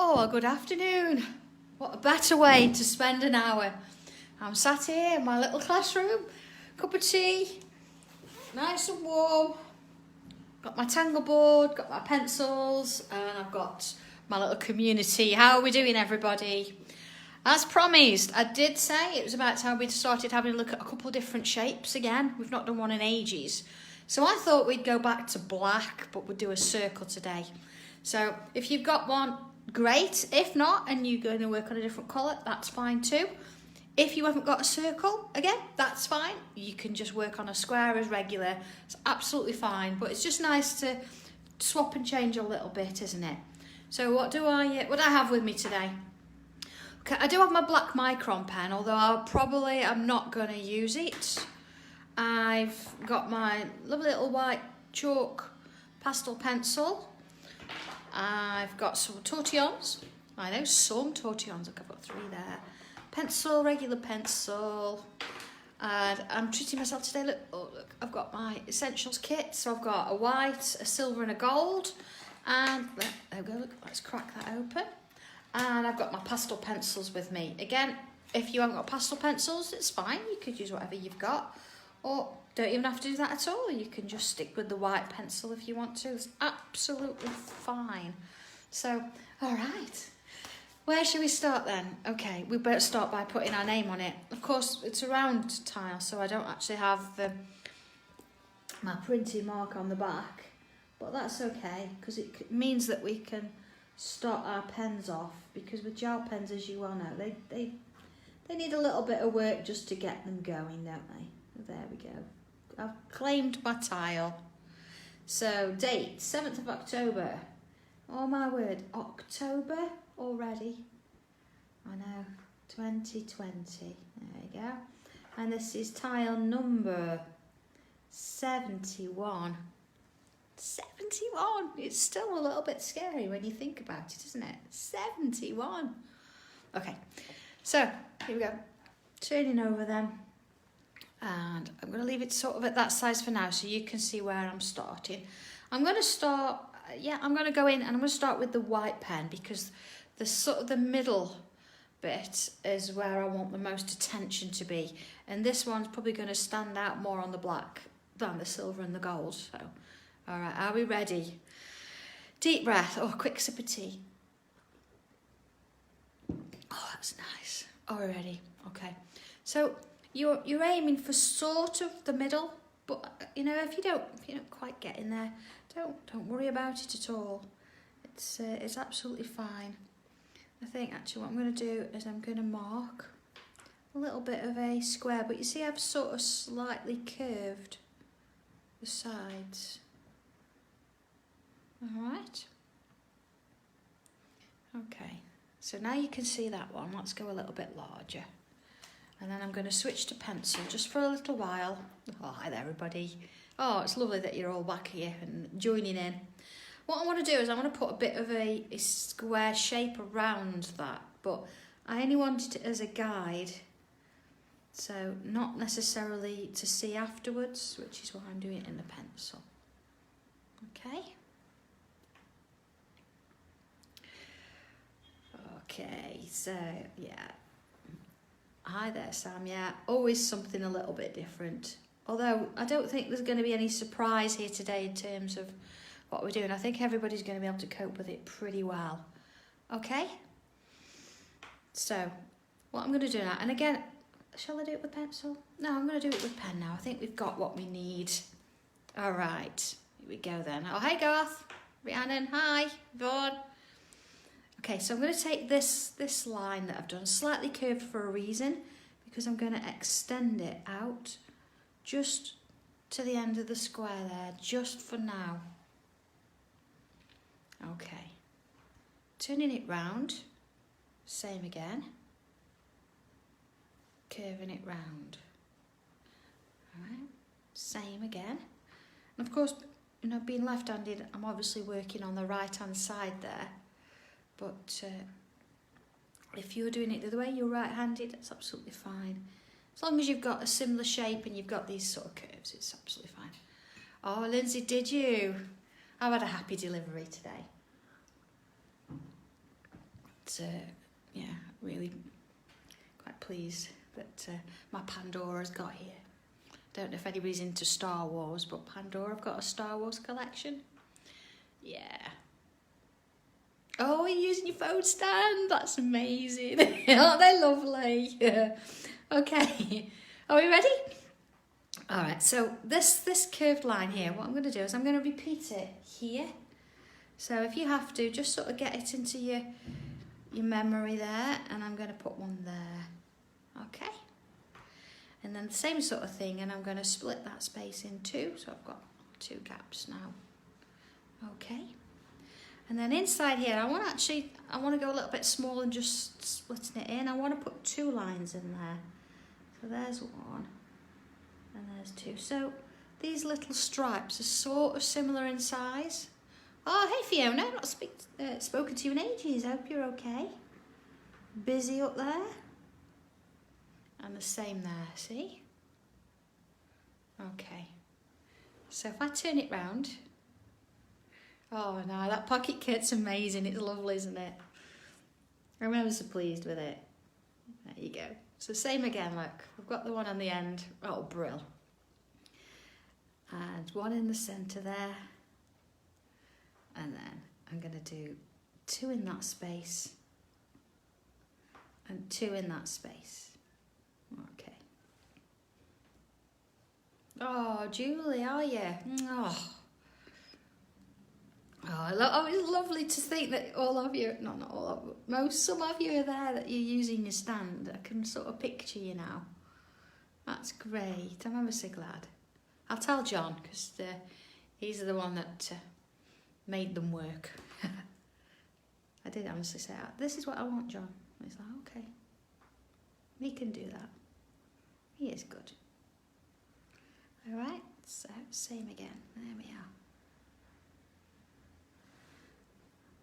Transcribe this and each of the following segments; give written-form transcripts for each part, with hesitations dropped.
Oh, well, good afternoon. What a better way to spend an hour. I'm sat here in my little classroom, cup of tea, nice and warm. Got my tangle board, got my pencils, and I've got my little community. How are we doing, everybody? As promised, I did say it was about time we started having a look at a couple of different shapes again. We've not done one in ages. So I thought we'd go back to black, but we'd do a circle today. So if you've got one, great. If not, and you're going to work on a different colour, that's fine too. If you haven't got a circle, again, that's fine. You can just work on a square as regular. It's absolutely fine, but it's just nice to swap and change a little bit, isn't it? So what do I have with me today? Okay, I do have my black micron pen, although I'm not going to use it. I've got my lovely little white chalk pastel pencil. I've got some tortillons. I know some tortillons. Look, I've got 3 there. Pencil, regular pencil. And I'm treating myself today. Look, I've got my essentials kit. So I've got a white, a silver and a gold. And there we go, look, let's crack that open. And I've got my pastel pencils with me. Again, if you haven't got pastel pencils, it's fine. You could use whatever you've got. Or don't even have to do that at all. You can just stick with the white pencil if you want to. It's absolutely fine. So, all right. Where should we start then? Okay, we better start by putting our name on it. Of course, it's a round tile, so I don't actually have my printing mark on the back. But that's okay, because it means that we can start our pens off. Because with gel pens, as you well know, they need a little bit of work just to get them going, don't they? There we go. I've claimed my tile. So, date, 7th of October. Oh my word, October already. I know, 2020. There you go. And this is tile number 71. 71. It's still a little bit scary when you think about it, isn't it? 71. Okay, so here we go. Turning over them. And I'm going to leave it sort of at that size for now so you can see where I'm starting. I'm going to go in and I'm going to start with the white pen because the sort of the middle bit is where I want the most attention to be. And this one's probably going to stand out more on the black than the silver and the gold. So, all right, are we ready? Deep breath. Oh, quick sip of tea. Oh, that's nice. Oh, we're ready. Okay. So you're aiming for sort of the middle, but you know, if you don't quite get in there, don't worry about it at all. It's absolutely fine. I think actually what I'm going to do is I'm going to mark a little bit of a square, but you see I've sort of slightly curved the sides. All right. Okay. So now you can see that one. Let's go a little bit larger. And then I'm going to switch to pencil just for a little while. Oh, hi there, everybody. Oh, it's lovely that you're all back here and joining in. What I want to do is I want to put a bit of a square shape around that, but I only wanted it as a guide, so not necessarily to see afterwards, which is why I'm doing it in the pencil. Okay. Okay, so yeah. Hi there, Sam. Yeah, always something a little bit different. Although I don't think there's going to be any surprise here today in terms of what we're doing. I think everybody's going to be able to cope with it pretty well. Okay? So, what I'm going to do now, and again, shall I do it with pencil? No, I'm going to do it with pen now. I think we've got what we need. All right, here we go then. Oh, hey, Garth. Rhiannon, hi. Vaughan. Okay, so I'm going to take this line that I've done, slightly curved for a reason, because I'm going to extend it out just to the end of the square there, just for now. Okay, turning it round, same again, curving it round. All right, same again. And of course, you know, being left-handed, I'm obviously working on the right-hand side there. But if you're doing it the other way, you're right-handed, that's absolutely fine. As long as you've got a similar shape and you've got these sort of curves, it's absolutely fine. Oh, Lindsay, did you? I've had a happy delivery today. But yeah, really quite pleased that my Pandora's got here. Don't know if anybody's into Star Wars, but Pandora, I've got a Star Wars collection. Yeah. Oh, you're using your phone stand? That's amazing. Aren't they lovely? Yeah. Okay, are we ready? All right, so this curved line here, what I'm going to do is I'm going to repeat it here. So if you have to, just sort of get it into your memory there, and I'm going to put one there. Okay. And then the same sort of thing, and I'm going to split that space in two, so I've got 2 gaps now. Okay. And then inside here, I want to go a little bit smaller and just splitting it in. I want to put 2 lines in there. So there's 1, and there's 2. So these little stripes are sort of similar in size. Oh, hey Fiona, I've not spoken to you in ages. I hope you're okay. Busy up there. And the same there, see? Okay. So if I turn it round, oh no, that pocket kit's amazing. It's lovely, isn't it? I'm ever so pleased with it. There you go. So same again, look. I've got the one on the end. Oh, brill. And 1 in the centre there. And then I'm going to do 2 in that space. And 2 in that space. Okay. Oh, Julie, are you? Oh. Oh, it's lovely to think that all of you, not all of, some of you are there, that you're using your stand. I can sort of picture you now. That's great. I'm ever so glad. I'll tell John, because he's the one that made them work. I did honestly say, this is what I want, John. And he's like, okay. He can do that. He is good. All right, so same again. There we are.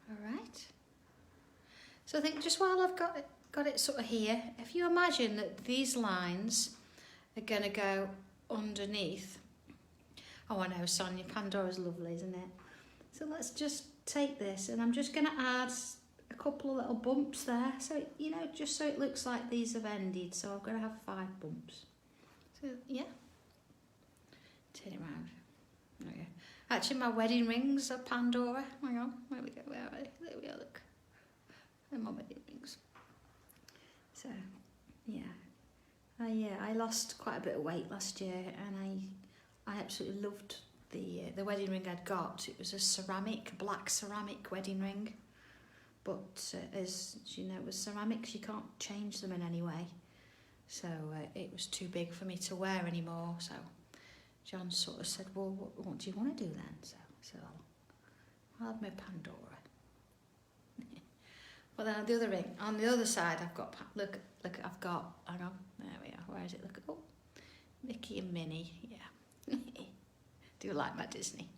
All right. So I think just while I've got it sort of here, if you imagine that these lines are going to go underneath. Oh, I know, Sonia, Pandora's lovely, isn't it? So let's just take this, and I'm just going to add a couple of little bumps there. So, you know, just so it looks like these have ended. So I'm going to have 5 bumps. So, yeah. Turn it round. Okay. Actually, my wedding rings are Pandora. Hang on, where we go? Where are they? There we are, look. They're my wedding rings. So, yeah. I lost quite a bit of weight last year, and I absolutely loved the wedding ring I'd got. It was a black ceramic wedding ring. But as you know, with ceramics, you can't change them in any way. So it was too big for me to wear anymore. So John sort of said, well, what do you want to do then? So I said, I'll have my Pandora. Well, then on the other side, I've got, look, I've got, hang on, there we are, where is it? Look, oh, Mickey and Minnie, yeah. Do like my Disney.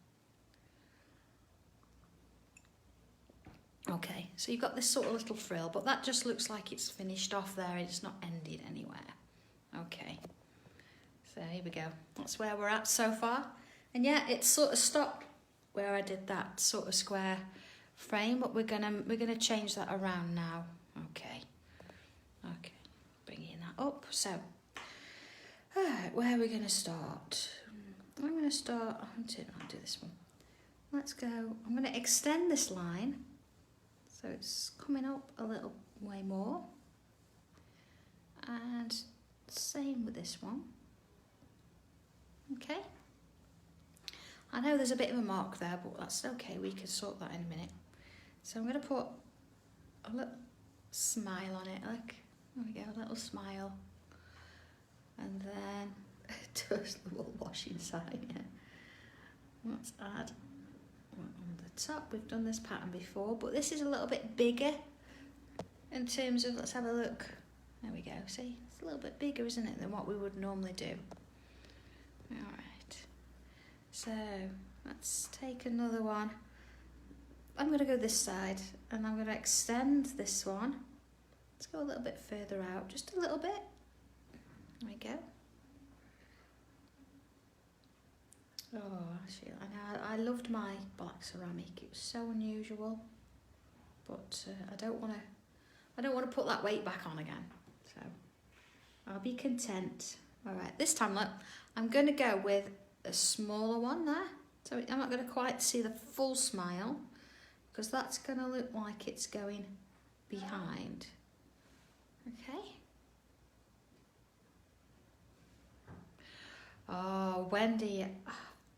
Okay, so you've got this sort of little frill, but that just looks like it's finished off there. It's not ended anywhere. Okay, so here we go. That's where we're at so far. And yeah, it's sort of stopped where I did that sort of square frame, but we're gonna change that around now. Okay, bringing that up. So, where are we gonna start? I'm gonna start. I'll do this one. Let's go. I'm gonna extend this line. So it's coming up a little way more. And same with this one. Okay. I know there's a bit of a mark there, but that's okay. We can sort that in a minute. So I'm going to put a little smile on it. Look, there we go, a little smile. And then it does the wool wash inside. Yeah. Let's add on the top. We've done this pattern before, but this is a little bit bigger in terms of, let's have a look. There we go, see, it's a little bit bigger, isn't it, than what we would normally do. All right, so let's take another one. I'm going to go this side, and I'm going to extend this one. Let's go a little bit further out, just a little bit. There we go. Oh, actually, I loved my black ceramic. It was so unusual, but I don't want to I don't want to put that weight back on again. So I'll be content. All right, this time look, I'm going to go with a smaller one there. So I'm not going to quite see the full smile because that's going to look like it's going behind. Okay. Oh, Wendy,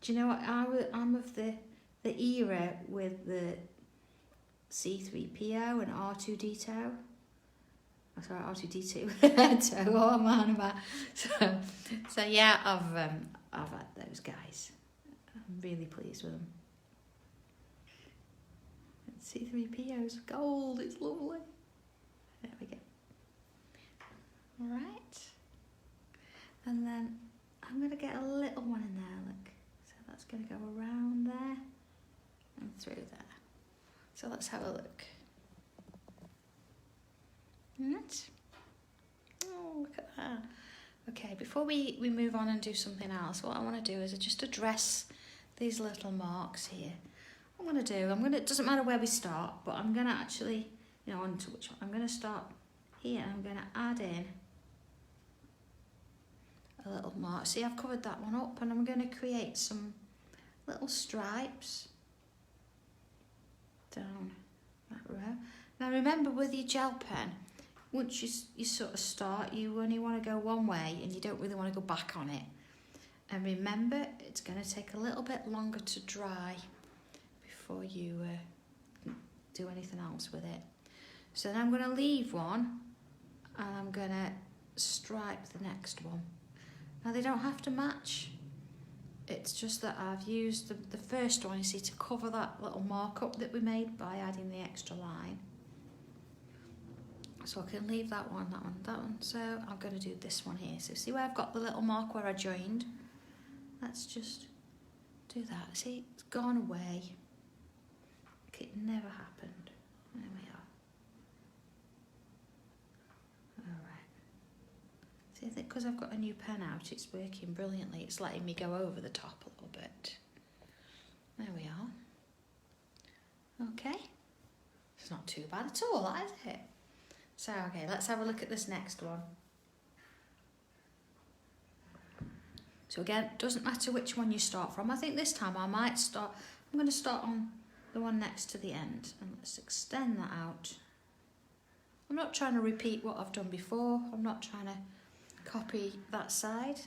do you know what? I'm of the era with the C3PO and R2D2. Oh, sorry, R2D2. So what am I on about? So yeah, I've had those guys. I'm really pleased with them. C3PO's gold. It's lovely. There we go. All right. And then I'm going to get a little one in there, look. So that's going to go around there and through there. So let's have a look. Right. Oh, look at that. Okay, before we move on and do something else, what I want to do is just address these little marks here. What I'm going to do, it doesn't matter where we start, but I'm going to actually, onto which one. I'm going to start here and I'm going to add in a little mark. See, I've covered that one up and I'm going to create some little stripes down that row. Now remember, with your gel pen, once you sort of start, you only want to go one way and you don't really want to go back on it. And remember, it's going to take a little bit longer to dry before you do anything else with it. So then I'm going to leave one and I'm going to stripe the next one. Now they don't have to match. It's just that I've used the first one, you see, to cover that little markup that we made by adding the extra line. So I can leave that one. So I'm going to do this one here. So see where I've got the little mark where I joined? Let's just do that. See, it's gone away. Like it never happened. There we are. I think because I've got a new pen out, it's working brilliantly. It's letting me go over the top a little bit. There we are. Okay. It's not too bad at all, is it? So, okay, let's have a look at this next one. So again, doesn't matter which one you start from. I think this time I'm going to start on the one next to the end. And let's extend that out. I'm not trying to repeat what I've done before. I'm not trying to copy that side.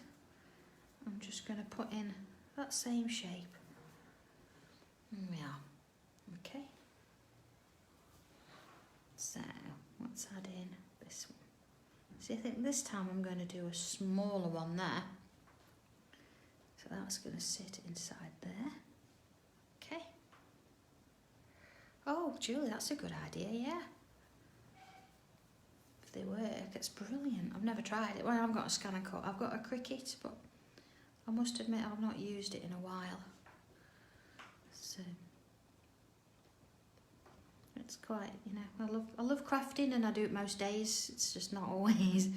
I'm just going to put in that same shape. There we are. Okay. So let's add in this one. See, I think this time I'm going to do a smaller one there. So that's going to sit inside there. Okay. Oh, Julie, that's a good idea, yeah. They work, it's brilliant. I've never tried it. Well, I haven't got a scan and cut. I've got a Cricut, but I must admit I've not used it in a while. So it's quite, I love crafting and I do it most days. It's just not always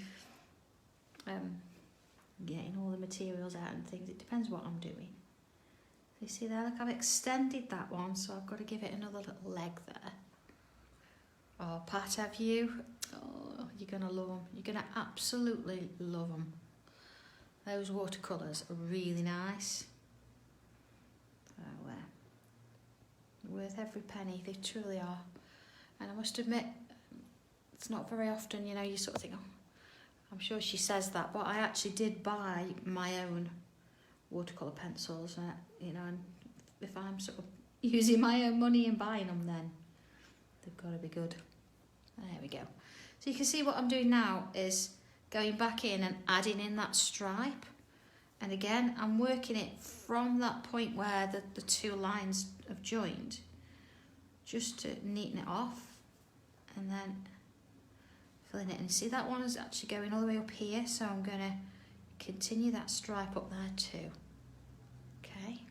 getting all the materials out and things. It depends what I'm doing. So you see there, look, I've extended that one, so I've got to give it another little leg there. Oh, Pat, have you? Oh, you're going to love them. You're going to absolutely love them. Those watercolours are really nice. So, worth every penny, they truly are. And I must admit, it's not very often, you sort of think, oh, I'm sure she says that, but I actually did buy my own watercolour pencils, and if I'm sort of using my own money and buying them, then they've got to be good. There we go. So you can see what I'm doing now is going back in and adding in that stripe. And again, I'm working it from that point where the two lines have joined, just to neaten it off. And then filling it in. See, that one is actually going all the way up here, so I'm going to continue that stripe up there too. Okay.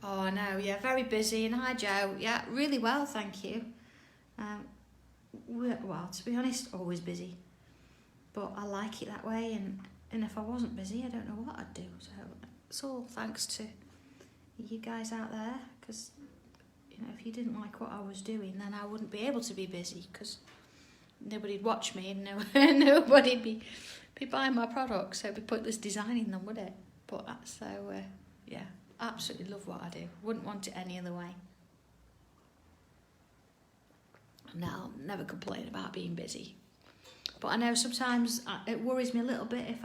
Oh no, yeah, very busy. And hi Joe, yeah, really well, thank you. Well, to be honest, always busy, but I like it that way, and if I wasn't busy, I don't know what I'd do. So it's all thanks to you guys out there, because You know, if you didn't like what I was doing, then I wouldn't be able to be busy, because nobody'd watch me and nobody'd be buying my products. So it'd be pointless designing them, would it? But yeah, absolutely love what I do. Wouldn't want it any other way. No, I'll never complain about being busy. But I know sometimes it worries me a little bit if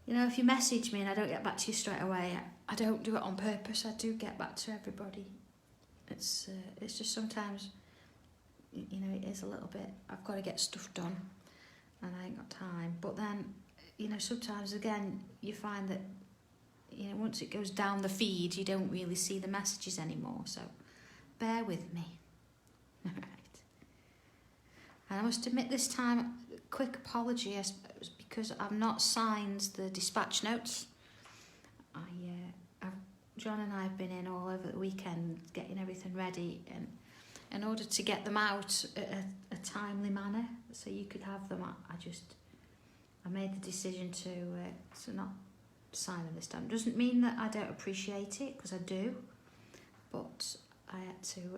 you know, if you message me and I don't get back to you straight away. I don't do it on purpose. I do get back to everybody. It's just sometimes, you know, it is a little bit, I've got to get stuff done and I ain't got time. But then, you know, sometimes again, you find that, you know, once it goes down the feed, you don't really see the messages anymore. So bear with me. All right. And I must admit this time, quick apology, because I've not signed the dispatch notes. John and I have been in all over the weekend getting everything ready, and in order to get them out at a timely manner, so you could have them, I made the decision to not sign them this time. Doesn't mean that I don't appreciate it, because I do, but I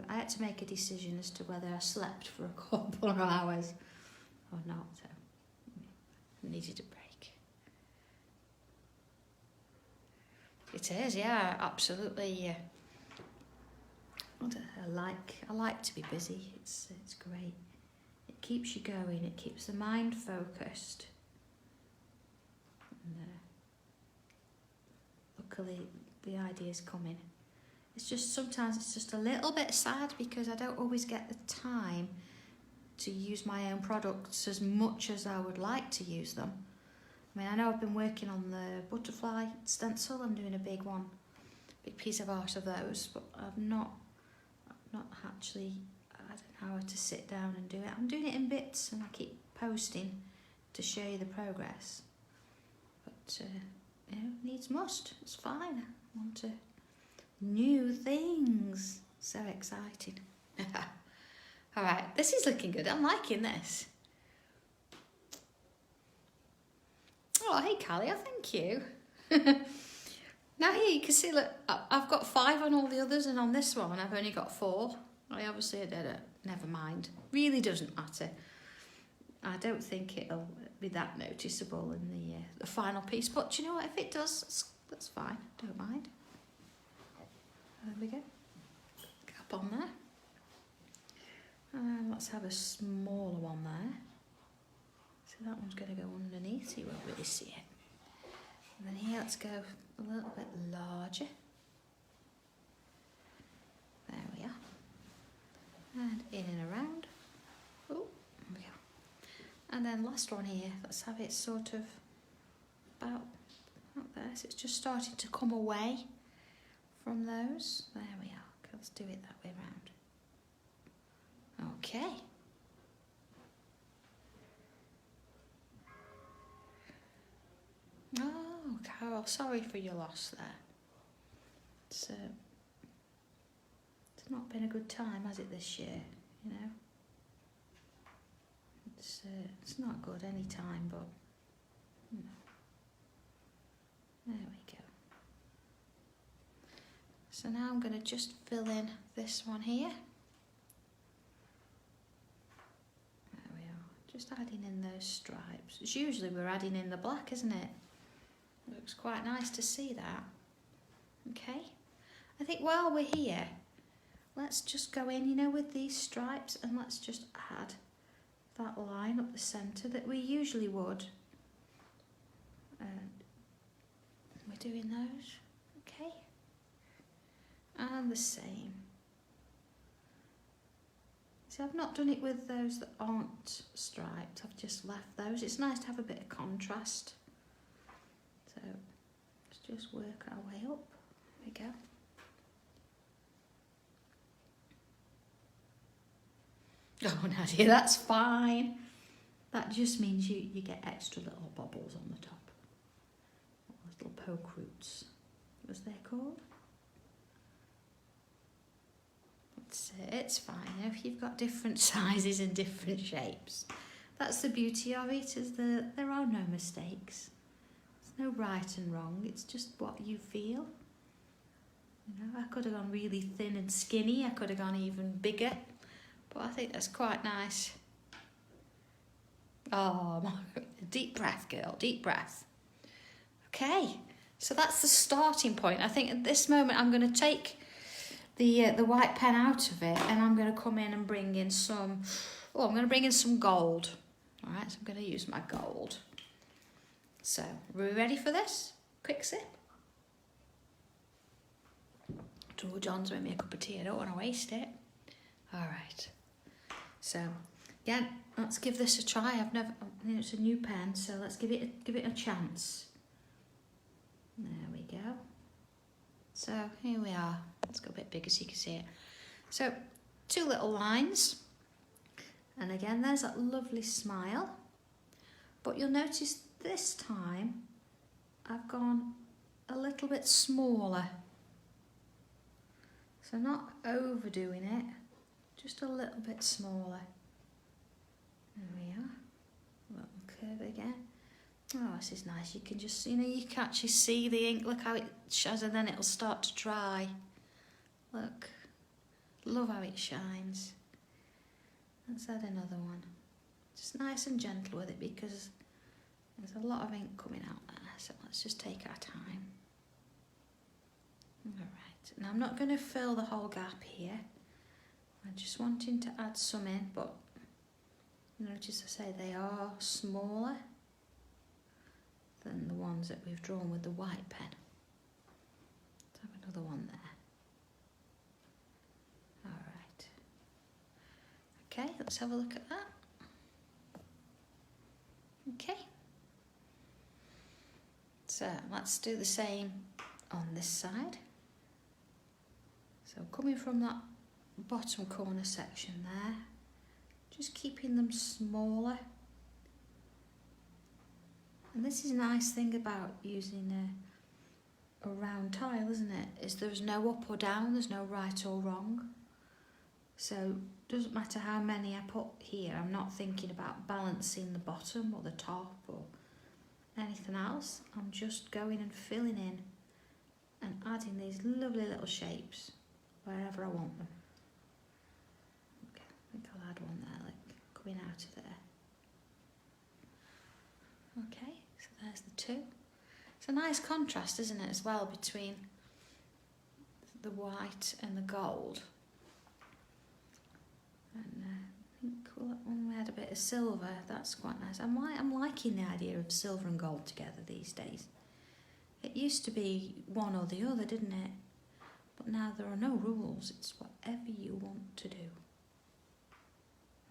had to make a decision as to whether I slept for a couple of hours or not. So I needed a break. It is, yeah, absolutely. I like to be busy. It's great. It keeps you going. It keeps the mind focused. And, luckily, the ideas come in. It's just sometimes it's just a little bit sad because I don't always get the time to use my own products as much as I would like to use them. I mean, I know I've been working on the butterfly stencil. I'm doing a big one, big piece of art of those, but I've not actually, I don't know how to sit down and do it. I'm doing it in bits and I keep posting to show you the progress. But, you know, needs must. It's fine. I want to new things. So exciting. All right, this is looking good. I'm liking this. Oh, hey, Callie, thank you. Now here you can see, look, I've got 5 on all the others, and on this one I've only got 4. I obviously did it. Never mind. Really doesn't matter. I don't think it'll be that noticeable in the final piece, but you know what? If it does, that's fine. Don't mind. There we go. Cap on there. Let's have a smaller one there. So that one's going to go underneath, so you won't really see it. And then here, let's go a little bit larger. There we are. And in and around. Oh, there we go. And then last one here, let's have it sort of about there. So it's just starting to come away from those. There we are. Okay, let's do it that way around. Okay. Oh, Carol, sorry for your loss there. It's not been a good time, has it, this year, you know? It's not good any time, but, you know. There we go. So now I'm going to just fill in this one here. There we are, just adding in those stripes. It's usually we're adding in the black, isn't it? Looks quite nice to see that. Okay, I think while we're here, let's just go in, you know, with these stripes, and let's just add that line up the centre that we usually would. And we're doing those, okay? And the same. See, I've not done it with those that aren't striped. I've just left those. It's nice to have a bit of contrast. So let's just work our way up. There we go. Oh, Nadia, that's fine. That just means you get extra little bubbles on the top. Little poke roots, was they called? It's fine if you've got different sizes and different shapes. That's the beauty of it, is that there are no mistakes. There's no right and wrong, it's just what you feel. You know, I could have gone really thin and skinny. I could have gone even bigger. But I think that's quite nice. Oh, deep breath, girl, deep breath. Okay, so that's the starting point. I think at this moment I'm going to take the white pen out of it, and I'm going to come in and bring in some, I'm going to bring in some gold. All right, so I'm going to use my gold. So, are we ready for this? Quick sip. Oh, John's made me a cup of tea. I don't want to waste it. All right. So, yeah, let's give this a try. It's a new pen, so let's give it a chance. There we go. So here we are. Let's go a bit bigger so you can see it. So 2 little lines, and again there's that lovely smile. But you'll notice this time I've gone a little bit smaller. So not overdoing it, just a little bit smaller. There we are. Little curve again. Oh, this is nice. You can just, you can actually see the ink. Look how it shines, and then it'll start to dry. Look. Love how it shines. Let's add another one. Just nice and gentle with it because there's a lot of ink coming out there. So let's just take our time. Alright. Now I'm not going to fill the whole gap here. I'm just wanting to add some in, but notice I say they are smaller than the ones that we've drawn with the white pen. Let's have another one there. Alright. Okay, let's have a look at that. Okay. So let's do the same on this side. So coming from that bottom corner section there, just keeping them smaller. And this is a nice thing about using a round tile, isn't it? Is there's no up or down, there's no right or wrong. So it doesn't matter how many I put here, I'm not thinking about balancing the bottom or the top or anything else. I'm just going and filling in and adding these lovely little shapes wherever I want them. Okay, I think I'll add one there, like coming out of there. Okay, so there's the 2. It's a nice contrast, isn't it, as well, between the white and the gold. And I think when we had a bit of silver, that's quite nice. I'm liking the idea of silver and gold together these days. It used to be one or the other, didn't it? But now there are no rules. It's whatever you want to do.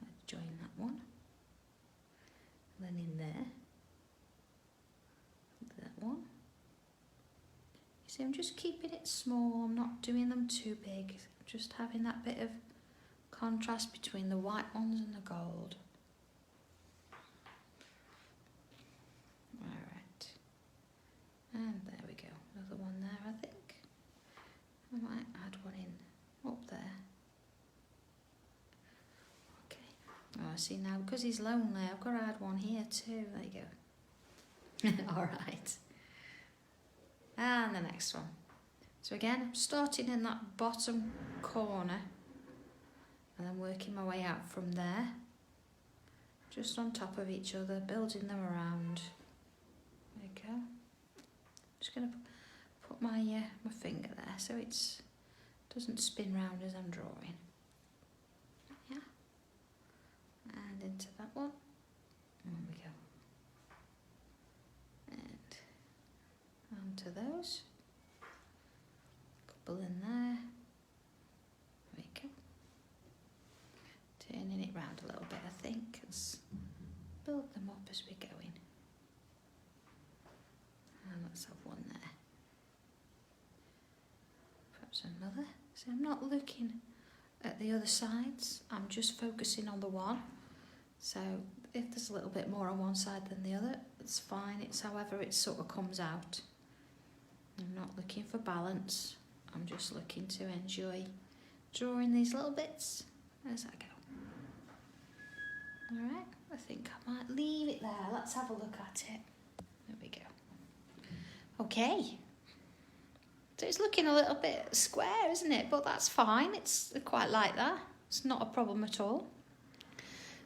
Let's join that one. And then in there. That one. You see, I'm just keeping it small. I'm not doing them too big. Just having that bit of contrast between the white ones and the gold. Alright. And there we go. Another one there, I think. I might add one in up there. Okay. Oh, see now, because he's lonely, I've got to add one here too. There you go. Alright. And the next one. So again, I'm starting in that bottom corner and then working my way out from there. Just on top of each other, building them around. There you go. Just going to put my finger there so it doesn't spin round as I'm drawing. Yeah. And into that one. There we go. And onto those. Couple in there. There we go. Turning it round a little bit, I think. Let's build them up as we're going. And let's have one there. Perhaps another. So I'm not looking at the other sides, I'm just focusing on the one. So if there's a little bit more on one side than the other, it's fine. It's however it sort of comes out. I'm not looking for balance. I'm just looking to enjoy drawing these little bits as I go. Alright, I think I might leave it there. Let's have a look at it. There we go. Okay. So it's looking a little bit square, isn't it? But that's fine. It's quite like that. It's not a problem at all.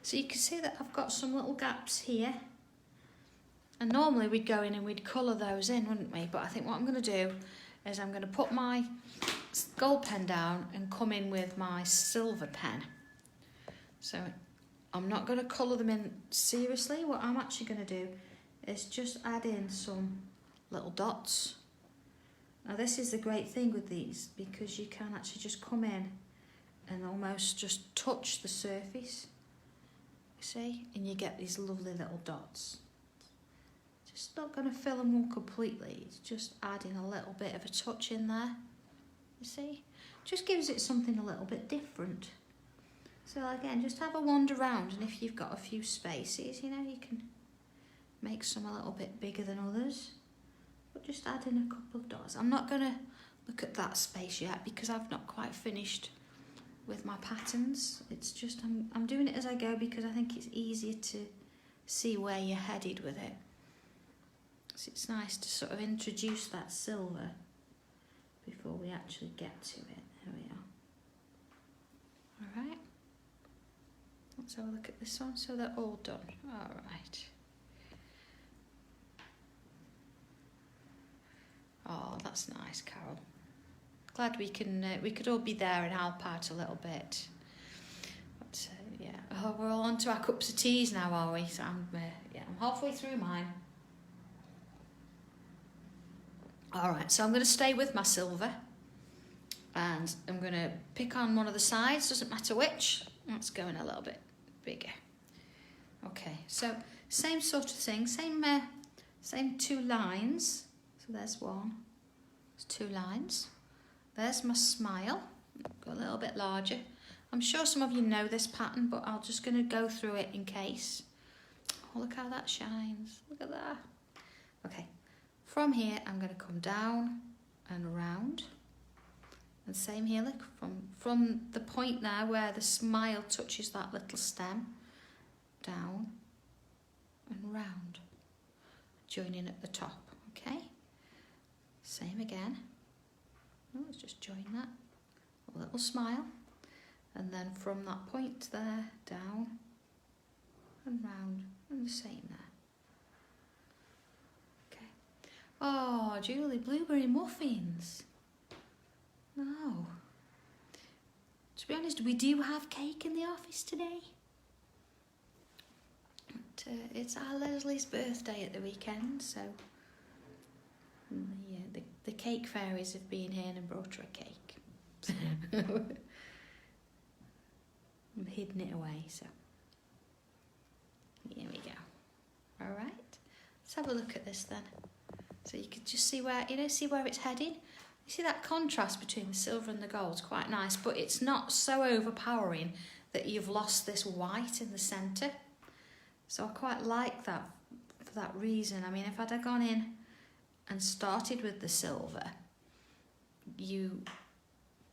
So you can see that I've got some little gaps here. And normally we'd go in and we'd colour those in, wouldn't we? But I think what I'm going to do is I'm going to put my gold pen down and come in with my silver pen. So I'm not going to colour them in seriously. What I'm actually going to do is just add in some little dots. Now this is the great thing with these, because you can actually just come in and almost just touch the surface, you see, and you get these lovely little dots. Just not going to fill them all completely, it's just adding a little bit of a touch in there, you see. Just gives it something a little bit different. So again, just have a wander around, and if you've got a few spaces, you know, you can make some a little bit bigger than others. But just add in a couple of dots. I'm not going to look at that space yet because I've not quite finished with my patterns. It's just I'm doing it as I go because I think it's easier to see where you're headed with it. So it's nice to sort of introduce that silver before we actually get to it. There we are. Alright. Let's have a look at this one. So they're all done. Alright. Oh, that's nice, Carol. Glad we could all be there and help out a little bit. But yeah, oh, we're all on to our cups of teas now, are we? So I'm halfway through mine. All right, so I'm going to stay with my silver, and I'm going to pick on one of the sides. Doesn't matter which. Let's go in a little bit bigger. Okay, so same sort of thing. Same two lines. So there's one. There's two lines. There's my smile. Go a little bit larger. I'm sure some of you know this pattern, but I'm just going to go through it in case. Oh, look how that shines. Look at that. Okay. From here, I'm going to come down and around. And same here, look, from the point there where the smile touches that little stem, down and round, joining at the top, okay? Same again. Oh, let's just join that. A little smile. And then from that point there, down and round, and the same there. Okay. Oh, Julie, blueberry muffins. No. To be honest, we do have cake in the office today. But, it's our Leslie's birthday at the weekend, so the cake fairies have been here and brought her a cake. I've hidden it away, so here we go. All right, let's have a look at this then. So you can just see where it's heading. You see that contrast between the silver and the gold is quite nice, but it's not so overpowering that you've lost this white in the centre. So I quite like that for that reason. I mean, if I'd have gone in and started with the silver, you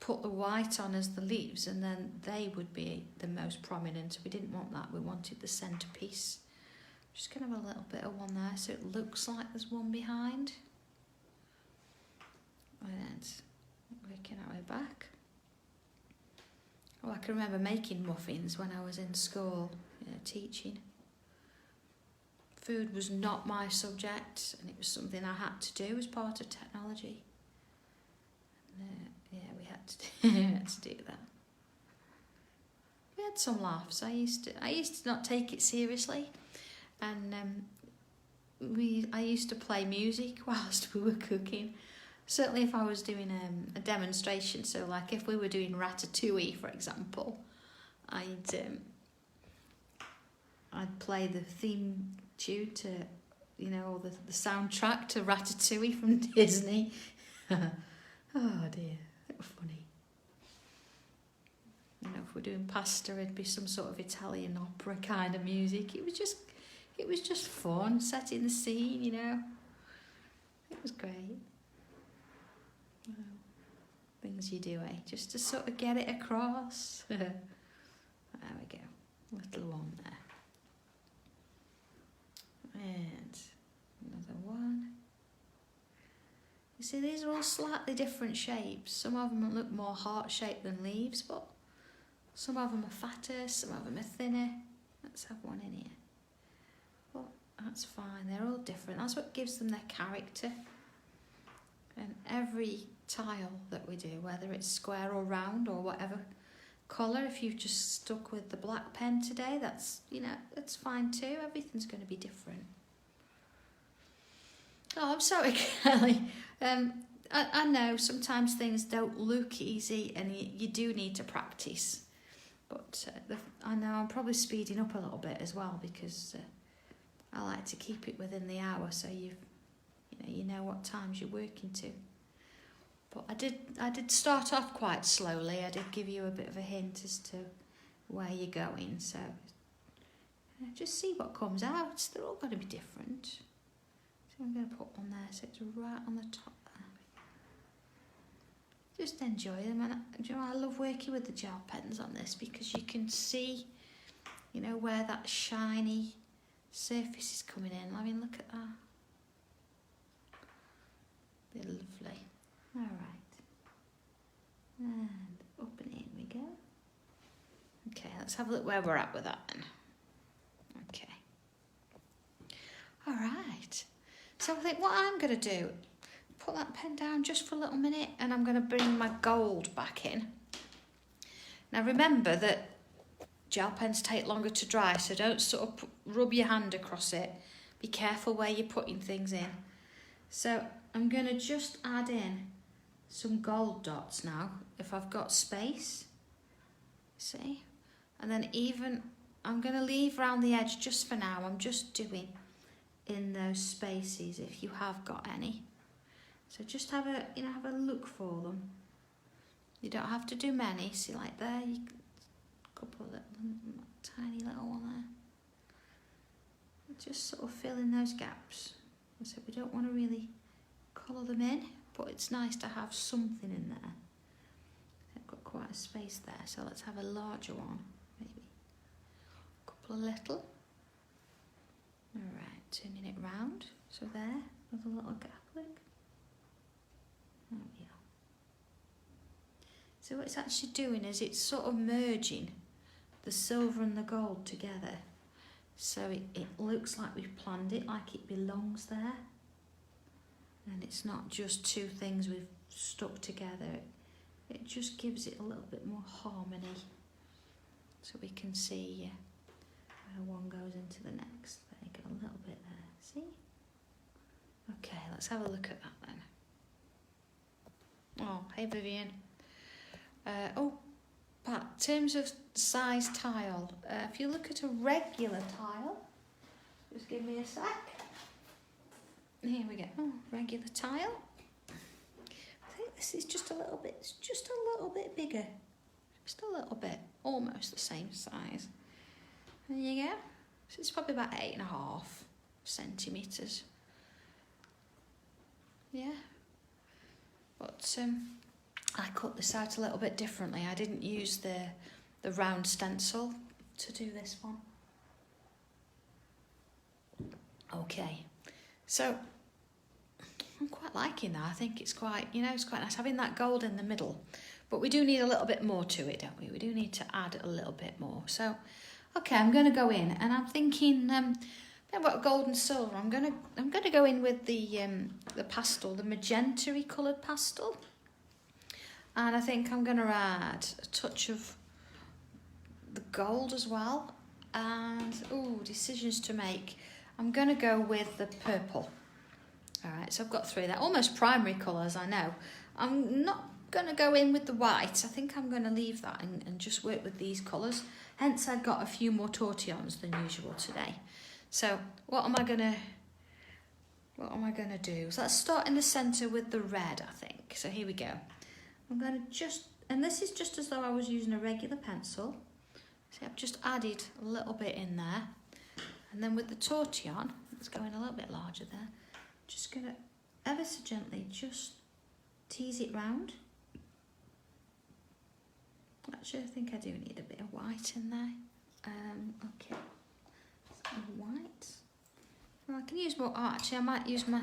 put the white on as the leaves and then they would be the most prominent. We didn't want that, we wanted the centrepiece. Just going to have a little bit of one there so it looks like there's one behind. And working our way back. Oh, I can remember making muffins when I was in school, teaching. Food was not my subject, and it was something I had to do as part of technology. And, we had to do that. We had some laughs. I used to not take it seriously, and I used to play music whilst we were cooking. Certainly if I was doing a demonstration, so like if we were doing ratatouille, for example, I'd play the theme tune to, or the soundtrack to Ratatouille from Disney. Oh dear, that was funny. If we're doing pasta, it'd be some sort of Italian opera kind of music. It was just fun, setting the scene, It was great. Well, things you do, just to sort of get it across. There we go, little one there. And another one. You see, these are all slightly different shapes. Some of them look more heart-shaped than leaves, but some of them are fatter, some of them are thinner. Let's have one in here. Well, that's fine, they're all different. That's what gives them their character. And every tile that we do, whether it's square or round or whatever colour, if you've just stuck with the black pen today, that's, you know, that's fine too. Everything's going to be different. Oh, I'm sorry, Kelly. I know sometimes things don't look easy and you do need to practice. But I know I'm probably speeding up a little bit as well because I like to keep it within the hour so you know what times you're working to. But I did start off quite slowly. I did give you a bit of a hint as to where you're going. So just see what comes out. They're all going to be different. So I'm going to put one there so it's right on the top there. Just enjoy them. And you know, I love working with the gel pens on this because you can see, you know, where that shiny surface is coming in. I mean, look at that. They're lovely. All right. And up and in we go. Okay, let's have a look where we're at with that then. Okay. All right. So I think what I'm going to do, put that pen down just for a little minute and I'm going to bring my gold back in. Now remember that gel pens take longer to dry, so don't sort of rub your hand across it. Be careful where you're putting things in. So I'm going to just add in some gold dots now, if I've got space. See? And then even, I'm going to leave around the edge just for now. I'm just doing in those spaces if you have got any. So just have a look for them. You don't have to do many. See, like there, a couple of little, tiny little one there. Just sort of fill in those gaps. So we don't want to really colour them in, but it's nice to have something in there. I've got quite a space there, so let's have a larger one, maybe. A couple of little. Alright, turning it round. So there, with a little gap look. There we are. So what it's actually doing is it's sort of merging the silver and the gold together. So it looks like we've planned it, like it belongs there. And it's not just two things we've stuck together. It just gives it a little bit more harmony. So we can see where one goes into the next. There you go, a little bit there, see? Okay, let's have a look at that then. Oh, hey Vivian. Pat, in terms of size tile, if you look at a regular tile, just give me a sec. Here we go. Oh, regular tile. I think this is just a little bit. It's just a little bit bigger. Just a little bit. Almost the same size. There you go. So it's probably about 8.5 centimetres. Yeah. But I cut this out a little bit differently. I didn't use the round stencil to do this one. Okay. So I'm quite liking that. I think it's quite, it's quite nice having that gold in the middle. But we do need a little bit more to it, don't we? We do need to add a little bit more. So, okay, I'm going to go in and I'm thinking about gold and silver. I'm going to go in with the pastel, the magenta-y coloured pastel. And I think I'm going to add a touch of the gold as well. And, decisions to make. I'm going to go with the purple. All right, so I've got 3 there. Almost primary colours, I know. I'm not going to go in with the white. I think I'm going to leave that and just work with these colours. Hence, I've got a few more tortillons than usual today. So, what am I going to do? So let's start in the centre with the red, I think. So here we go. I'm going to and this is just as though I was using a regular pencil. See, I've just added a little bit in there. And then with the tortillon, it's going a little bit larger there. Just going to ever so gently just tease it round. Actually, I think I do need a bit of white in there. Okay, some white. Well, I can use more. Actually, I might use my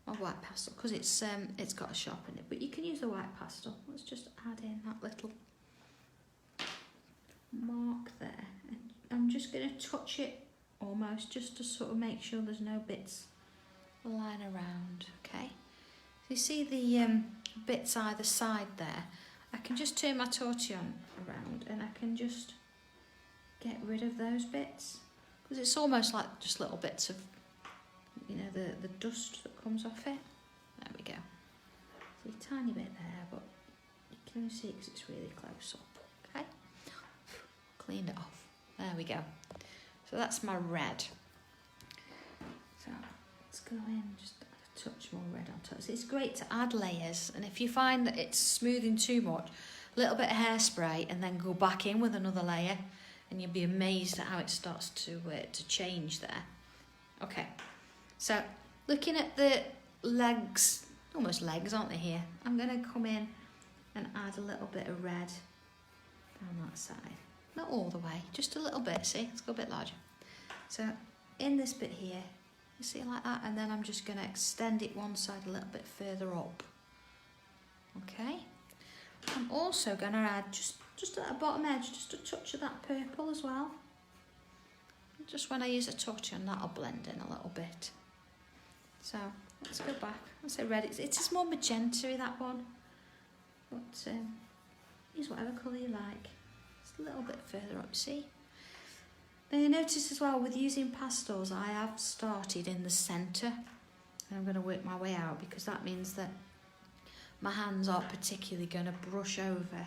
my white pastel, because it's got a shop in it, but you can use the white pastel. Let's just add in that little mark there. And I'm just going to touch it almost, just to sort of make sure there's no bits lying around, okay? So you see the bits either side there. I can just turn my tortillon around and I can just get rid of those bits, because it's almost like just little bits of, you know, the dust that comes off it. There we go. See a tiny bit there, but you can only see it because it's really close up, okay? Cleaned it off. There we go. So that's my red. So let's go in, just add a touch more red on top. So it's great to add layers, and if you find that it's smoothing too much, a little bit of hairspray and then go back in with another layer, and you'll be amazed at how it starts to change there. Okay, so looking at the legs, almost legs, aren't they here? I'm going to come in and add a little bit of red down that side. Not all the way, just a little bit, see? Let's go a bit larger. So in this bit here, you see like that, and then I'm just going to extend it one side a little bit further up. Okay. I'm also going to add just at the bottom edge, just a touch of that purple as well. Just when I use a tortillon, that'll blend in a little bit. So let's go back. I'll say red. It's more magenta-y, that one. But use whatever colour you like. Just a little bit further up, see? Now you notice as well, with using pastels, I have started in the centre. And I'm going to work my way out, because that means that my hands aren't particularly going to brush over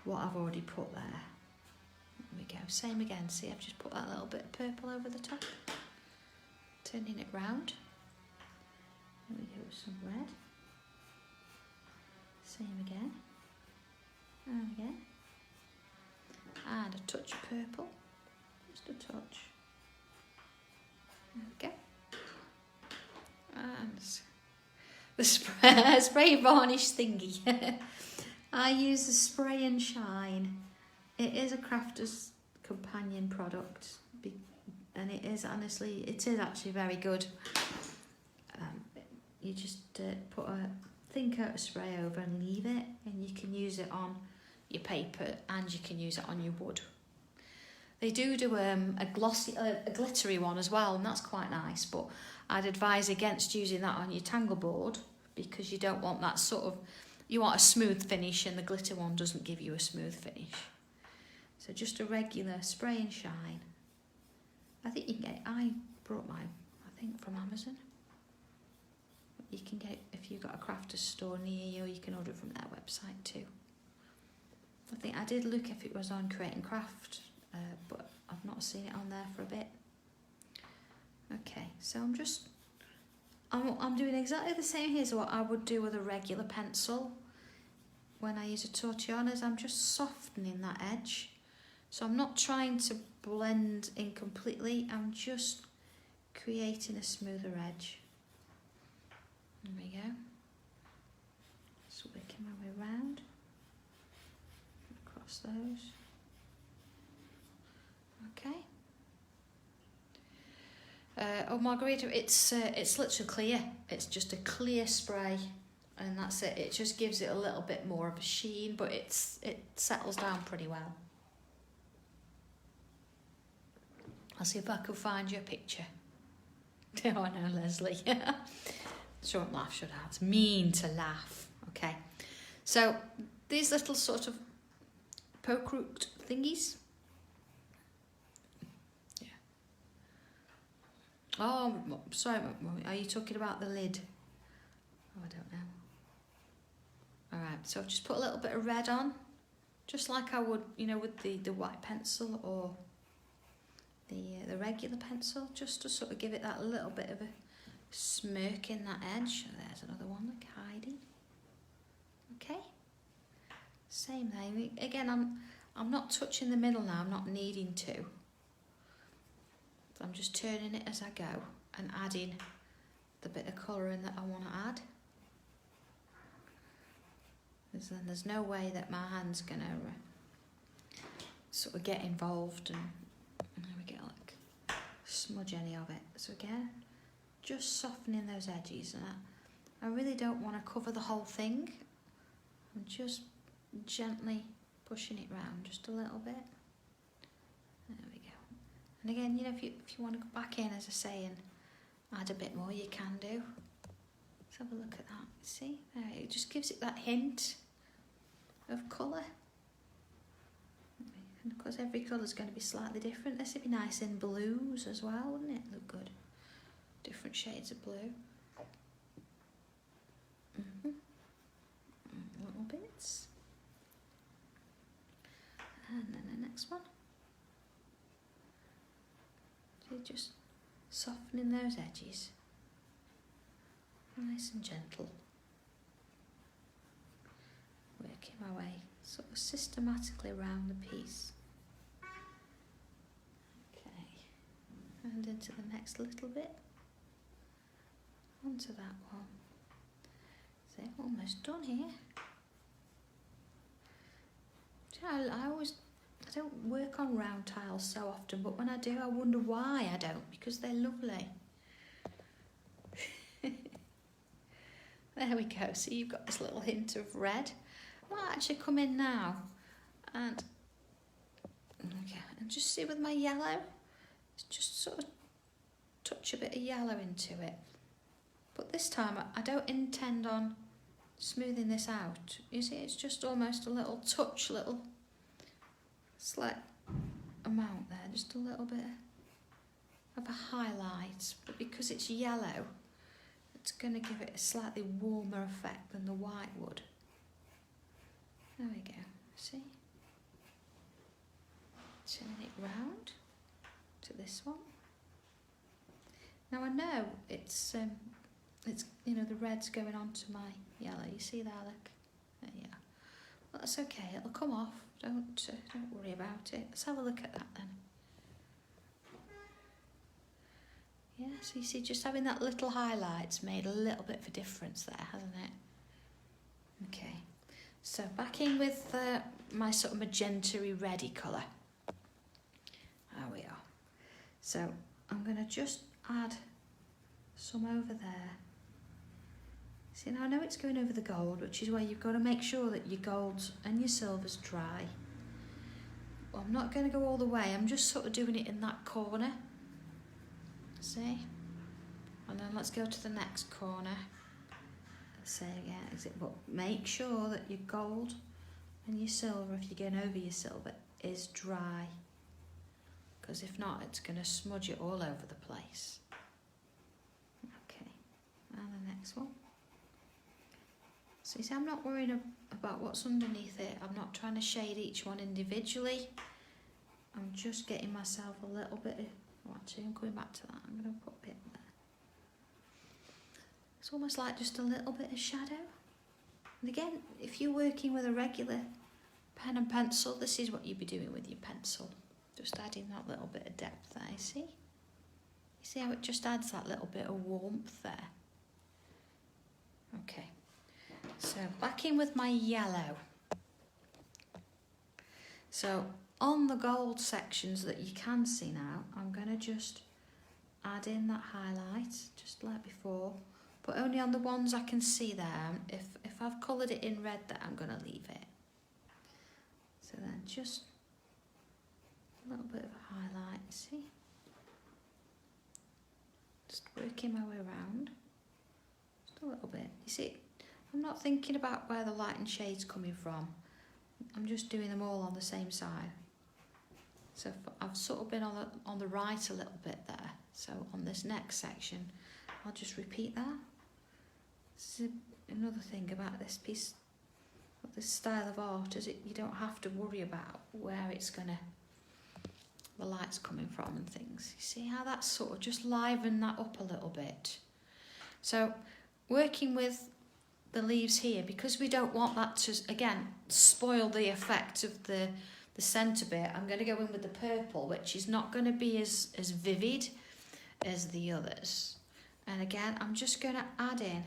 what I've already put there. There we go. Same again. See, I've just put that little bit of purple over the top. Turning it round. There we go with some red. Same again. And again. And a touch of purple. Just a touch. There we go. And the spray varnish thingy. I use the Spray and Shine. It is a crafter's companion product, and it is actually very good. You just put a thin coat of spray over and leave it, and you can use it on your paper and you can use it on your wood. They do a glossy, a glittery one as well, and that's quite nice, but I'd advise against using that on your tangle board, because you don't want that sort of, you want a smooth finish, and the glitter one doesn't give you a smooth finish. So just a regular Spray and Shine. I think you can get, I brought mine, I think, from Amazon. You can get, if you've got a crafter's store near you, you can order it from their website too. I think I did look if it was on Create and Craft, but I've not seen it on there for a bit. Okay, so I'm doing exactly the same here as what I would do with a regular pencil when I use a tortillon, is I'm just softening that edge. So I'm not trying to blend in completely, I'm just creating a smoother edge. There we go. Just working my way round. Across those. Okay. Oh, Margarita, it's literally clear. It's just a clear spray, and that's it. It just gives it a little bit more of a sheen, but it settles down pretty well. I'll see if I can find you a picture. Oh no, Leslie. Shouldn't laugh, should I? It's mean to laugh. Okay. So these little sort of poke root thingies. Yeah. Oh, sorry, are you talking about the lid? Oh, I don't know. Alright, so I've just put a little bit of red on, just like I would, you know, with the white pencil or the regular pencil, just to sort of give it that little bit of a smirk in that edge. There's another one, look, hiding. Okay, same thing. Again, I'm not touching the middle now, I'm not needing to. So I'm just turning it as I go and adding the bit of colouring that I want to add. There's no way that my hand's going to sort of get involved and there we go, like smudge any of it. So again, just softening those edges, and I really don't want to cover the whole thing. I'm just gently pushing it round just a little bit. There we go. And again, you know, if you want to go back in, as I say, and add a bit more, you can do. Let's have a look at that. See, there, it just gives it that hint of colour. And of course, every colour is going to be slightly different. This would be nice in blues as well, wouldn't it? Look good. Different shades of blue. Little bits. And then the next one. So just softening those edges. Nice and gentle. Working my way sort of systematically around the piece. Okay. And into the next little bit. Onto that one. So almost done here. I don't work on round tiles so often, but when I do, I wonder why I don't, because they're lovely. There we go. So you've got this little hint of red. I might actually come in now and just see with my yellow, just sort of touch a bit of yellow into it. But this time I don't intend on smoothing this out. You see, it's just almost a little touch, little slight amount there, just a little bit of a highlight. But because it's yellow, it's going to give it a slightly warmer effect than the white would. There we go, see? Turn it round to this one. Now I know it's you know, the red's going on to my yellow. You see there, look? There you are. Well, that's okay, it'll come off. Don't worry about it. Let's have a look at that then. Yeah, so you see, just having that little highlight's made a little bit of a difference there, hasn't it? Okay, so back in with my sort of magenta-y reddy colour. There we are. So I'm going to just add some over there. See, now I know it's going over the gold, which is where you've got to make sure that your golds and your silver's dry. Well, I'm not going to go all the way, I'm just sort of doing it in that corner. See? And then let's go to the next corner. Say again, but make sure that your gold and your silver, if you're going over your silver, is dry. Because if not, it's going to smudge it all over the place. Okay, and the next one. So you see, I'm not worrying about what's underneath it. I'm not trying to shade each one individually. I'm just getting myself a little bit of, oh, actually I'm coming back to that. I'm going to put a bit there. It's almost like just a little bit of shadow. And again, if you're working with a regular pen and pencil, this is what you'd be doing with your pencil. Just adding that little bit of depth there, see? You see how it just adds that little bit of warmth there? Okay. So back in with my yellow. So on the gold sections that you can see now, I'm going to just add in that highlight, just like before, but only on the ones I can see there. If I've coloured it in red there, I'm going to leave it. So then just a little bit of a highlight, see? Just working my way around. Just a little bit. You see, I'm not thinking about where the light and shade's coming from. I'm just doing them all on the same side. So I've sort of been on the right a little bit there. So on this next section, I'll just repeat that. This is another thing about this piece, this style of art, is you don't have to worry about where it's the light's coming from and things. You see how that's sort of just livened that up a little bit. So working with the leaves here, because we don't want that to, again, spoil the effect of the centre bit, I'm going to go in with the purple, which is not going to be as vivid as the others. And again, I'm just going to add in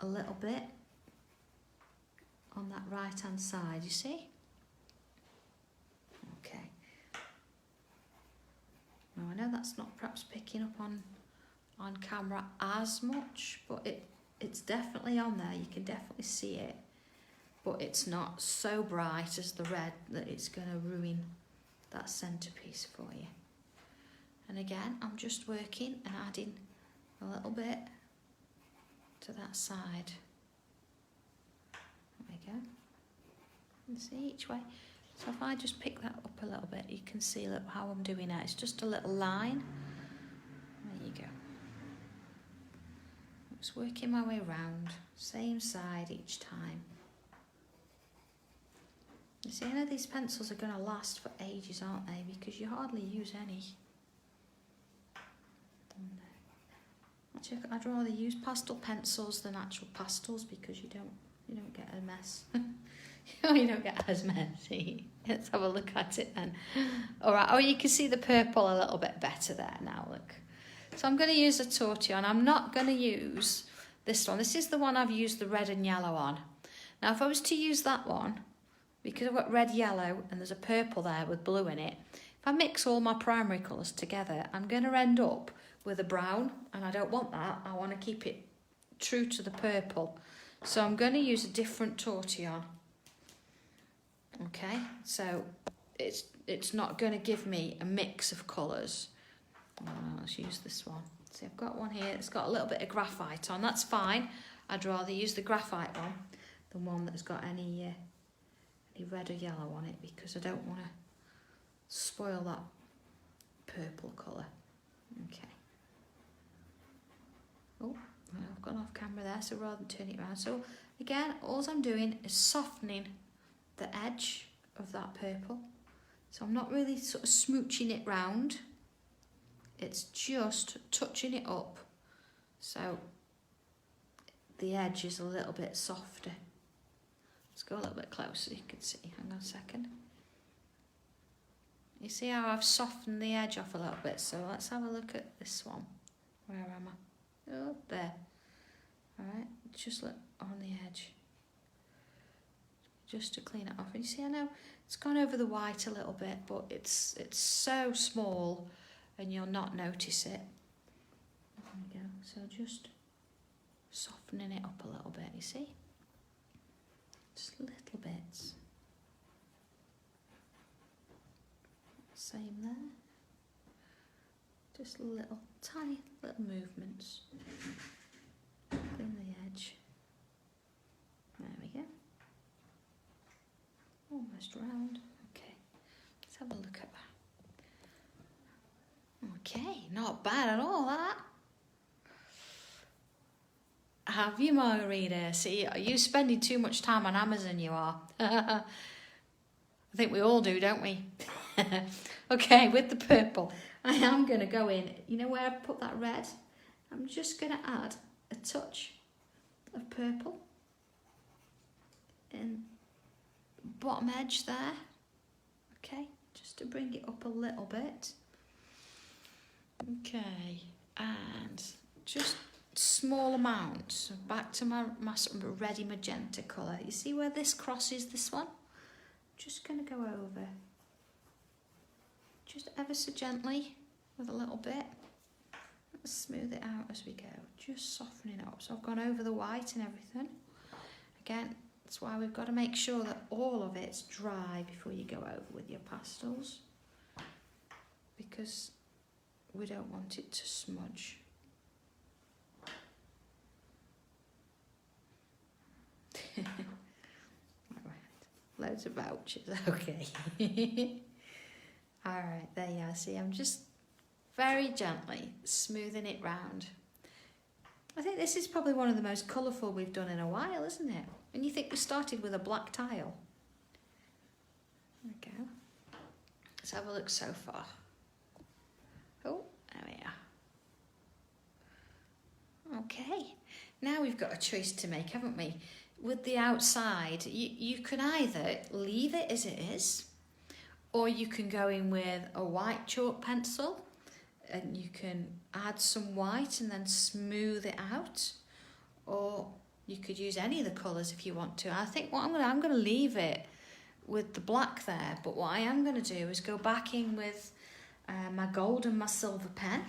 a little bit on that right hand side, you see? Okay. Now I know that's not perhaps picking up on camera as much, but it's definitely on there, you can definitely see it, but it's not so bright as the red that it's going to ruin that centerpiece for you. And again, I'm just working and adding a little bit to that side. There we go. You see each way. So if I just pick that up a little bit, you can see how I'm doing it. It's just a little line. There you go. Just working my way around, same side each time. You see, I know these pencils are going to last for ages, aren't they? Because you hardly use any. Actually, I'd rather use pastel pencils than actual pastels because you don't get a mess. You don't get as messy. Let's have a look at it then. All right. Oh, you can see the purple a little bit better there now. Look. So I'm going to use a tortillon. I'm not going to use this one. This is the one I've used the red and yellow on. Now, if I was to use that one, because I've got red, yellow, and there's a purple there with blue in it, if I mix all my primary colours together, I'm going to end up with a brown, and I don't want that. I want to keep it true to the purple. So I'm going to use a different tortillon. Okay, so it's not going to give me a mix of colours. Let's use this one. See, I've got one here. It's got a little bit of graphite on. That's fine. I'd rather use the graphite one than one that's got any red or yellow on it because I don't want to spoil that purple colour. Okay. Oh, I've gone off camera there, so rather than turn it around. So again, all I'm doing is softening the edge of that purple. So I'm not really sort of smooching it round. It's just touching it up so the edge is a little bit softer. Let's go a little bit closer, you can see. Hang on a second. You see how I've softened the edge off a little bit? So let's have a look at this one. Where am I? Oh, there. Alright, just look on the edge. Just to clean it off. And you see, I know it's gone over the white a little bit, but it's so small and you'll not notice it. There we go. So just softening it up a little bit, you see? Just little bits. Same there. Just little, tiny little movements. Clean the edge. There we go. Almost round. Okay, let's have a look at that. Okay, not bad at all, that. Have you, Margarita? See, are you spending too much time on Amazon, you are? I think we all do, don't we? Okay, with the purple, I am going to go in, you know where I put that red? I'm just going to add a touch of purple in the bottom edge there. Okay, just to bring it up a little bit. Okay, and just small amounts back to my sort of ready magenta colour. You see where this crosses this one? Just going to go over, just ever so gently with a little bit. Let's smooth it out as we go, just softening it up. So I've gone over the white and everything. Again, that's why we've got to make sure that all of it's dry before you go over with your pastels, because we don't want it to smudge. Loads of vouchers, okay. Alright, there you are. See, I'm just very gently smoothing it round. I think this is probably one of the most colourful we've done in a while, isn't it? And you think we started with a black tile. There we go. Let's have a look so far. Oh, there we are. Okay, now we've got a choice to make, haven't we? With the outside, you can either leave it as it is, or you can go in with a white chalk pencil and you can add some white and then smooth it out, or you could use any of the colours if you want to. I think what I'm going to leave it with the black there, but what I am going to do is go back in with my gold and my silver pen.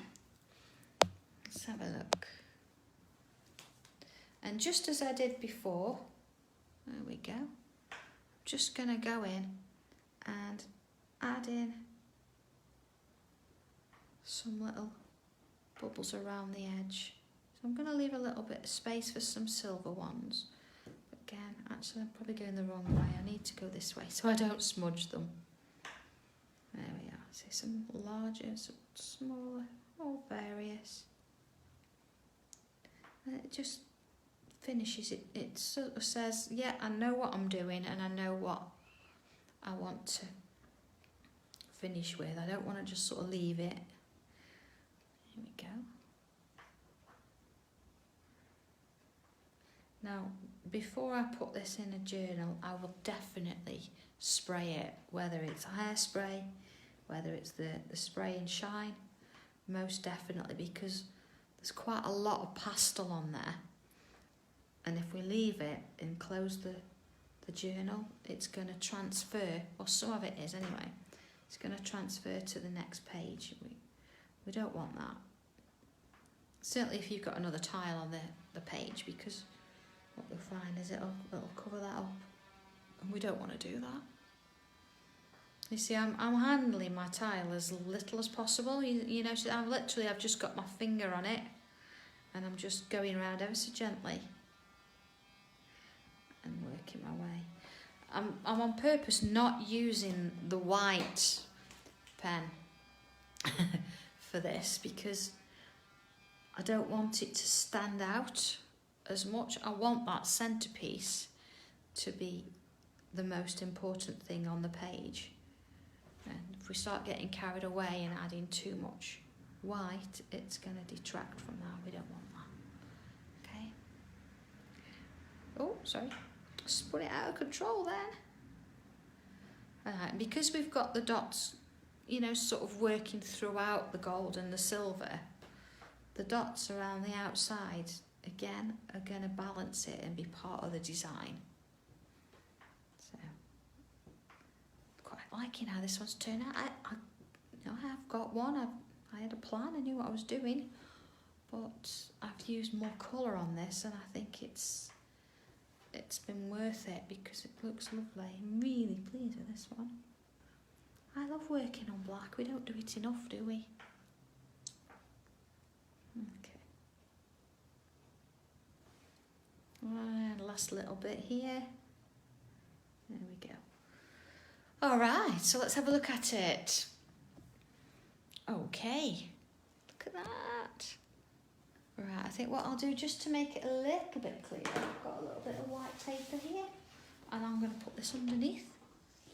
Let's have a look. And just as I did before, there we go, just going to go in and add in some little bubbles around the edge. So I'm going to leave a little bit of space for some silver ones. But again, actually I'm probably going the wrong way. I need to go this way so I don't smudge them. There we are. See, some larger, some smaller, all various. And it just finishes it. It sort of says, yeah, I know what I'm doing and I know what I want to finish with. I don't want to just sort of leave it. Here we go. Now, before I put this in a journal, I will definitely spray it, whether it's hairspray, whether it's the spray and shine, most definitely, because there's quite a lot of pastel on there. And if we leave it and close the journal, it's going to transfer, or some of it is anyway, it's going to transfer to the next page. We don't want that. Certainly if you've got another tile on the page, because what we'll find is it'll cover that up, and we don't want to do that. You see, I'm handling my tile as little as possible. You know, I've just got my finger on it, and I'm just going around ever so gently and working my way. I'm on purpose not using the white pen for this, because I don't want it to stand out as much. I want that centerpiece to be the most important thing on the page. And if we start getting carried away and adding too much white, it's going to detract from that. We don't want that. Okay. Oh, sorry. Just put it out of control then. Alright, because we've got the dots, you know, sort of working throughout the gold and the silver, the dots around the outside, again, are going to balance it and be part of the design. So, quite liking how this one's turned out. I have got one. I had a plan. I knew what I was doing, but I've used more colour on this, and I think it's been worth it because it looks lovely. I'm really pleased with this one. I love working on black. We don't do it enough, do we? Okay. And last little bit here. There we go. All right, so let's have a look at it. Okay, look at that. Right, I think what I'll do, just to make it a little bit clearer, I've got a little bit of white paper here, and I'm going to put this underneath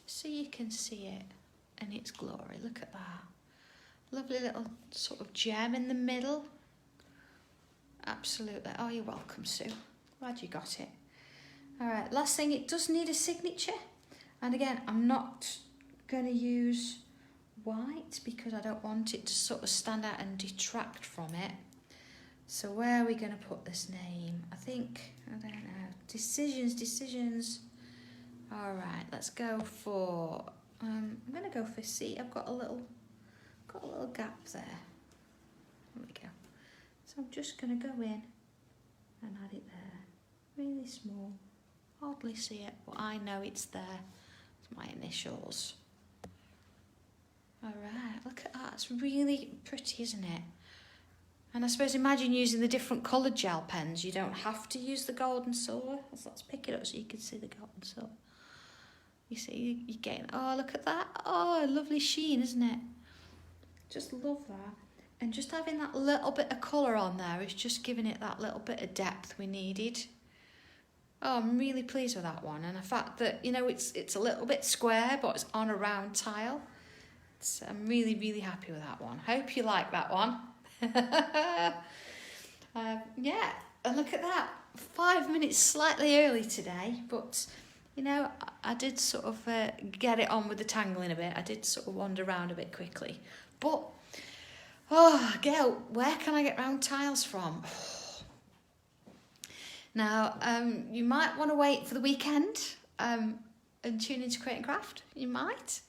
so you can see it in its glory. Look at that. Lovely little sort of gem in the middle. Absolutely. Oh, you're welcome, Sue. Glad you got it. All right, last thing, it does need a signature. And again, I'm not going to use white because I don't want it to sort of stand out and detract from it. So where are we going to put this name? I don't know. Decisions. All right, let's go for, I'm going to go for C. I've got a little gap there. There we go. So I'm just going to go in and add it there. Really small. Hardly see it, but I know it's there. It's my initials. All right, look at that. It's really pretty, isn't it? And I suppose imagine using the different coloured gel pens. You don't have to use the gold and silver. Let's pick it up so you can see the gold and silver. You see, you're getting, oh, look at that. Oh, lovely sheen, isn't it? Just love that. And just having that little bit of colour on there is just giving it that little bit of depth we needed. Oh, I'm really pleased with that one. And the fact that, you know, it's a little bit square, but it's on a round tile. I'm really, really happy with that one. Hope you like that one. Yeah, and look at that. 5 minutes slightly early today, but you know, I did sort of get it on with the tangling a bit. I did sort of wander around a bit quickly, but oh, Gail, where can I get round tiles from? Now, you might want to wait for the weekend and tune into Create and Craft. You might.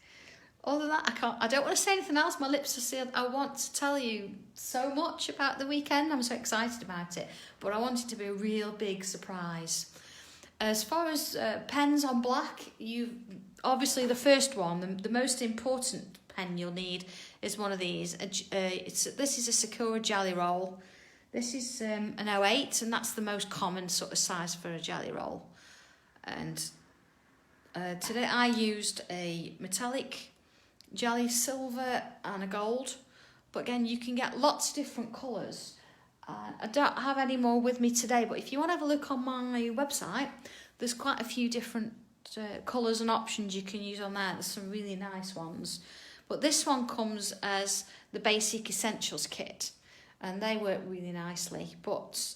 other than that, I don't want to say anything else. My lips are sealed. I want to tell you so much about the weekend. I'm so excited about it. But I want it to be a real big surprise. As far as pens on black, obviously the first one, the most important pen you'll need is one of these. This is a Sakura Jelly Roll. This is an 08, and that's the most common sort of size for a jelly roll. And today I used a metallic jelly silver and a gold. But again, you can get lots of different colours. I don't have any more with me today, but if you want to have a look on my website, there's quite a few different colours and options you can use on there. There's some really nice ones. But this one comes as the basic essentials kit, and they work really nicely. But,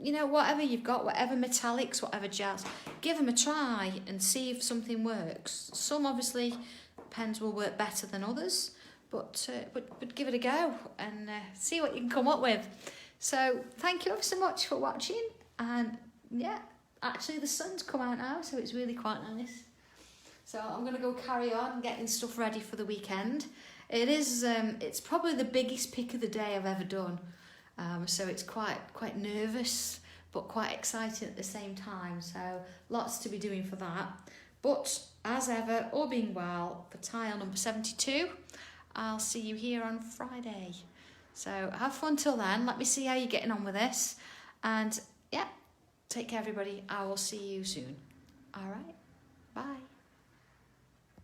you know, whatever you've got, whatever metallics, whatever gels, give them a try and see if something works. Some, obviously, pens will work better than others, but give it a go and see what you can come up with. So thank you ever so much for watching, and yeah, actually the sun's come out now, so it's really quite nice. So I'm going to go carry on getting stuff ready for the weekend. It's probably the biggest pick of the day I've ever done, so it's quite nervous but quite exciting at the same time, so lots to be doing for that. But as ever, all being well, for tile number 72, I'll see you here on Friday. So have fun till then. Let me see how you're getting on with this. And yeah, take care everybody. I will see you soon. All right. Bye.